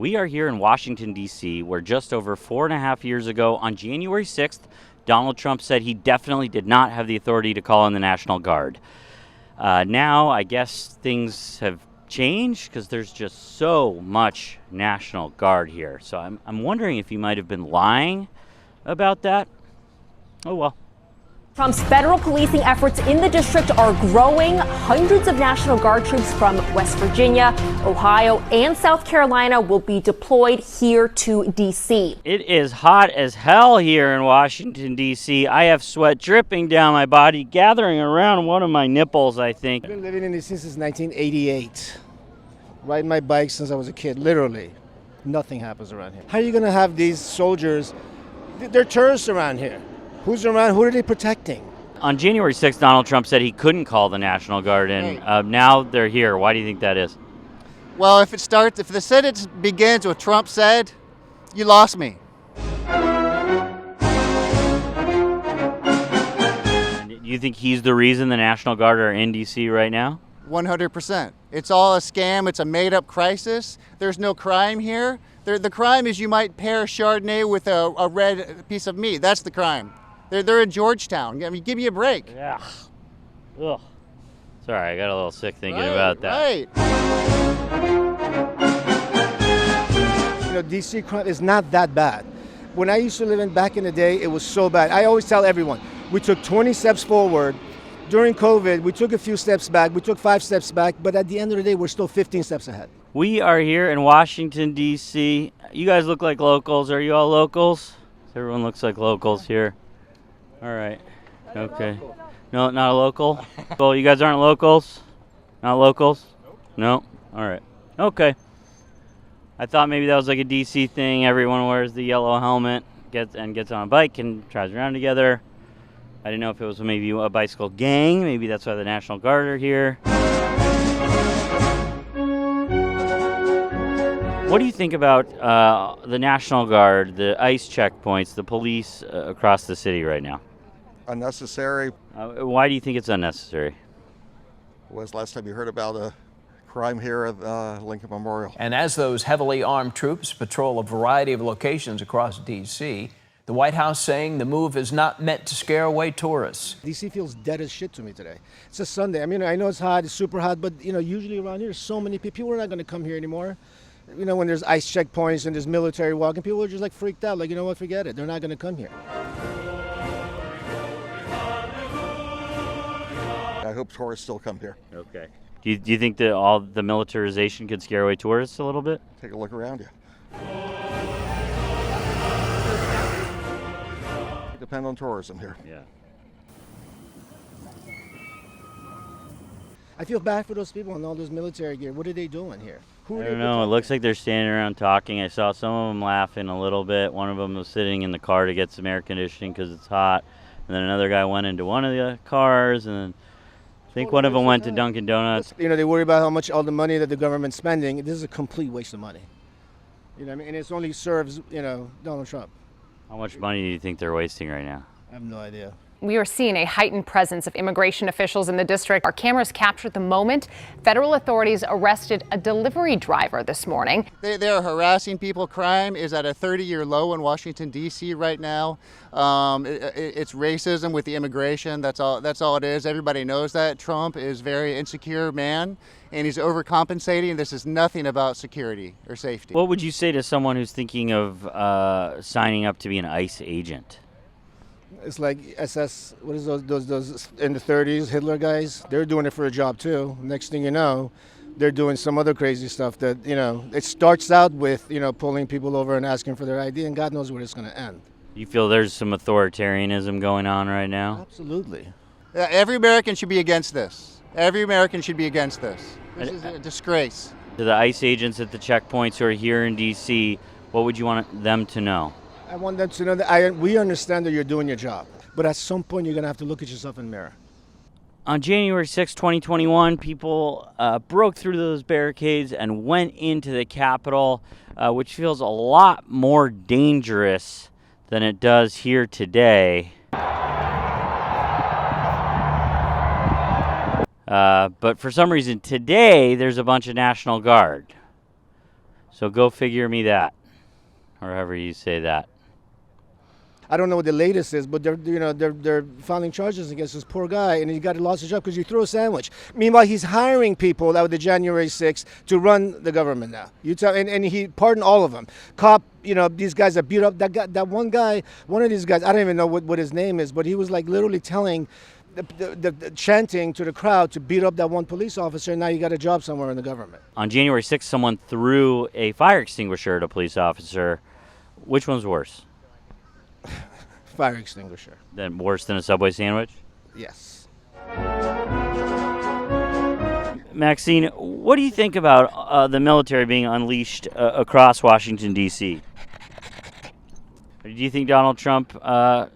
We are here in Washington, D.C., where just over 4.5 years ago, on January 6th, Donald Trump said he definitely did not have the authority to call in the National Guard. Now, I guess things have changed because there's just so much National Guard here. So I'm wondering if he might have been lying about that. Oh, well. Trump's federal policing efforts in the district are growing. Hundreds of National Guard troops from West Virginia, Ohio, and South Carolina will be deployed here to D.C. It is hot as hell here in Washington, D.C. I have sweat dripping down my body, gathering around one of my nipples, I think. I've been living in D.C. since 1988. Riding my bike since I was a kid, literally. Nothing happens around here. How are you going to have these soldiers? They're tourists around here. Who's around? Who are they protecting? On January 6th, Donald Trump said he couldn't call the National Guard in. Now they're here. Why do you think that is? Well, if the sentence begins with Trump said, you lost me. And do you think he's the reason the National Guard are in D.C. right now? 100%. It's all a scam. It's a made-up crisis. There's no crime here. The crime is you might pair Chardonnay with a red piece of meat. That's the crime. They're in Georgetown. I mean, give me a break. Yeah. Ugh. Sorry, I got a little sick thinking about that. Right. You know, D.C. crime is not that bad. When I used to live back in the day, it was so bad. I always tell everyone, we took 20 steps forward. During COVID, we took a few steps back. We took 5 steps back. But at the end of the day, we're still 15 steps ahead. We are here in Washington, D.C. You guys look like locals. Are you all locals? Everyone looks like locals here. All right. Okay. No, not a local? Well, you guys aren't locals? Not locals? No? All right. Okay. I thought maybe that was like a D.C. thing. Everyone wears the yellow helmet, gets on a bike and drives around together. I didn't know if it was maybe a bicycle gang. Maybe that's why the National Guard are here. What do you think about the National Guard, the ICE checkpoints, the police across the city right now? Unnecessary. Why do you think it's unnecessary? When was the last time you heard about a crime here at Lincoln Memorial? And as those heavily armed troops patrol a variety of locations across D.C., the White House saying the move is not meant to scare away tourists. D.C. feels dead as shit to me today. It's a Sunday. I mean, I know it's hot, it's super hot, but, you know, usually around here, so many people are not going to come here anymore. You know, when there's ICE checkpoints and there's military walking, people are just like freaked out. Like, you know what, forget it. They're not going to come here. I hope tourists still come here. Okay. Do you think that all the militarization could scare away tourists a little bit? Take a look around you. Depend on tourism here. Yeah. I feel bad for those people in all those military gear. What are they doing here? Who are I they don't know. It looks like they're standing around talking. I saw some of them laughing a little bit. One of them was sitting in the car to get some air conditioning because it's hot. And then another guy went into one of the cars, and then I think one of them went to Dunkin' Donuts. You know, they worry about how much all the money that the government's spending. This is a complete waste of money. You know what I mean? And it only serves, you know, Donald Trump. How much money do you think they're wasting right now? I have no idea. We are seeing a heightened presence of immigration officials in the district. Our cameras captured the moment federal authorities arrested a delivery driver this morning. They are harassing people. Crime is at a 30-year low in Washington, D.C. right now. It's racism with the immigration. That's all it is. Everybody knows that. Trump is a very insecure man, and he's overcompensating. This is nothing about security or safety. What would you say to someone who's thinking of signing up to be an ICE agent? It's like SS, what is those in the 30s, Hitler guys? They're doing it for a job too. Next thing you know, they're doing some other crazy stuff that, you know, it starts out with, you know, pulling people over and asking for their ID, and God knows where it's going to end. You feel there's some authoritarianism going on right now? Absolutely. Every American should be against this. Every American should be against this. This is a disgrace. To the ICE agents at the checkpoints who are here in D.C., what would you want them to know? I want them to know that we understand that you're doing your job, but at some point you're going to have to look at yourself in the mirror. On January 6, 2021, people broke through those barricades and went into the Capitol, which feels a lot more dangerous than it does here today. But for some reason today, there's a bunch of National Guard. So go figure me that, or however you say that. I don't know what the latest is, but they're filing charges against this poor guy, and he lost his job because you threw a sandwich. Meanwhile, he's hiring people out of the January 6th to run the government now. And he pardoned all of them. These guys that beat up that one guy. One of these guys, I don't even know what his name is, but he was like literally telling, the chanting to the crowd to beat up that one police officer. And now you got a job somewhere in the government. On January 6th, someone threw a fire extinguisher at a police officer. Which one's worse? Fire extinguisher. Then worse than a Subway sandwich? Yes. Maxine, what do you think about the military being unleashed across Washington, D.C.? Do you think Donald Trump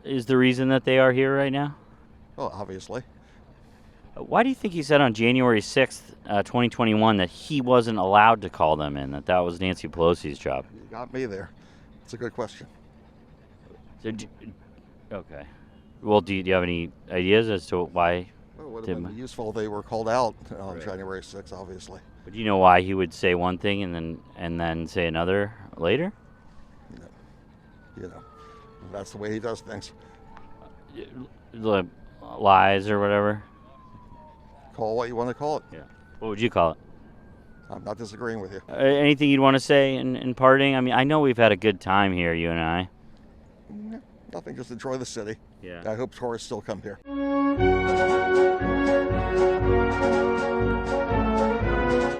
is the reason that they are here right now? Well, obviously. Why do you think he said on January 6th, 2021, that he wasn't allowed to call them in, that was Nancy Pelosi's job? You got me there. It's a good question. Okay. Well, do you have any ideas as to why? Well, it would have been useful if they were called out on January 6th, obviously. But do you know why he would say one thing and then say another later? That's the way he does things. Lies or whatever? Call it what you want to call it. Yeah. What would you call it? I'm not disagreeing with you. Anything you'd want to say in parting? I mean, I know we've had a good time here, you and I. Nothing, just enjoy the city. Yeah. I hope tourists still come here.